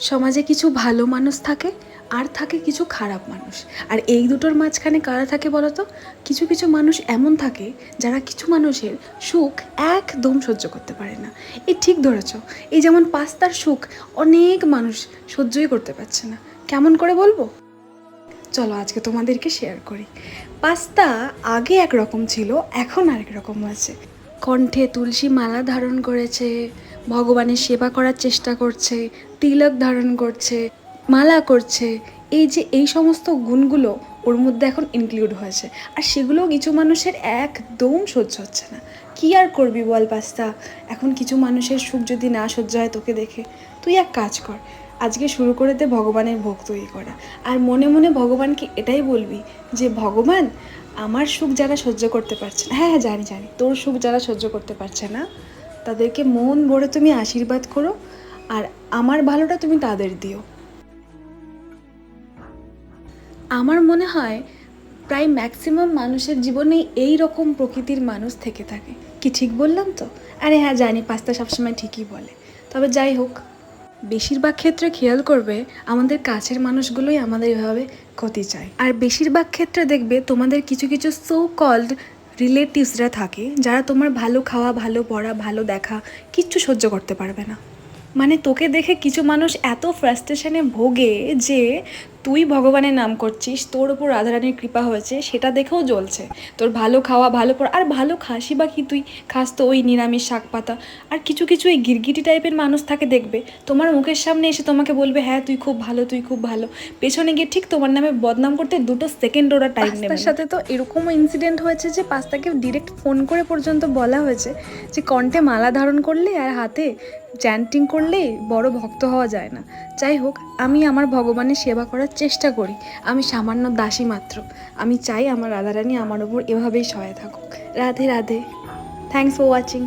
সমাজে কিছু ভালো মানুষ থাকে আর থাকে কিছু খারাপ মানুষ। আর এই দুটোর মাঝখানে কারা থাকে বলো তো? কিছু কিছু মানুষ এমন থাকে যারা কিছু মানুষের সুখ একদম সহ্য করতে পারে না। এই ঠিক ধরেছ। এই যেমন পাস্তার সুখ অনেক মানুষ সহ্যই করতে পারছে না। কেমন করে বলবো? চলো আজকে তোমাদেরকে শেয়ার করি। পাস্তা আগে একরকম ছিল, এখন আরেক রকম আছে। কণ্ঠে তুলসী মালা ধারণ করেছে, ভগবানের সেবা করার চেষ্টা করছে, তিলক ধারণ করছে, মালা করছে। এই সমস্ত গুণগুলো ওর মধ্যে এখন ইনক্লুড হয়েছে। আর সেগুলো কিছু মানুষের একদম সহ্য হচ্ছে না। কী আর করবি বল পাস্তা? এখন কিছু মানুষের সুখ যদি না সহ্য হয় তোকে দেখে, তুই এক কাজ কর, আজকে শুরু করে দে ভগবানের ভোগ তৈরি করা। আর মনে মনে ভগবানকে এটাই বলবি যে ভগবান, আমার সুখ যারা সহ্য করতে পারছে না, হ্যাঁ হ্যাঁ জানি জানি, তোর সুখ যারা সহ্য করতে পারছে না তাদেরকে মন ভরে তুমি আশীর্বাদ করো, আর আমার ভালোটা তুমি তাদের দিও। আমার মনে হয় প্রায় ম্যাক্সিমাম মানুষের জীবনেই এই রকম প্রকৃতির মানুষ থেকে থাকে। কি ঠিক বললাম তো? আরে হ্যাঁ জানি, পাস্তা সবসময় ঠিকই বলে। তবে যাই হোক, বেশিরভাগ ক্ষেত্রে খেয়াল করবে আমাদের কাছের মানুষগুলোই আমাদের এভাবে ক্ষতি চায়। আর বেশিরভাগ ক্ষেত্রে দেখবে তোমাদের কিছু কিছু সো কল্ড রিলেটিভসরা থাকে যারা তোমার ভালো খাওয়া, ভালো পড়া, ভালো দেখা কিচ্ছু সহ্য করতে পারবে না। মানে তোকে দেখে কিছু মানুষ এত ফ্রাস্ট্রেশনে ভোগে যে তুই ভগবানের নাম করছিস, তোর ওপর রাধারানীর কৃপা হয়েছে সেটা দেখেও জ্বলছে। তোর ভালো খাওয়া, ভালো পড়া, আর ভালো খাসি বা কি তুই খাস তো ওই নিরামিষ শাক পাতা। আর কিছু কিছু এই গিরগিটি টাইপের মানুষ থাকে দেখবে, তোমার মুখের সামনে এসে তোমাকে বলবে হ্যাঁ তুই খুব ভালো, তুই খুব ভালো, পেছনে গিয়ে ঠিক তোমার নামে বদনাম করতে 2 সেকেন্ড ওরা টাইম নেবে। পাস্তার সাথে তো এরকমও ইনসিডেন্ট হয়েছে যে পাস্তাকে ডিরেক্ট ফোন করে পর্যন্ত বলা হয়েছে যে কণ্ঠে মালা ধারণ করলে আর হাতে চ্যান্টিং করলেই বড় ভক্ত হওয়া যায় না। যাই হোক, আমি আমার ভগবানের সেবা করার চেষ্টা করি। আমি সামান্য দাসী মাত্র। আমি চাই আমার রাধারানী আমার ওপর এভাবেই সহায় থাকুক। Radhe Radhe. Thanks for watching.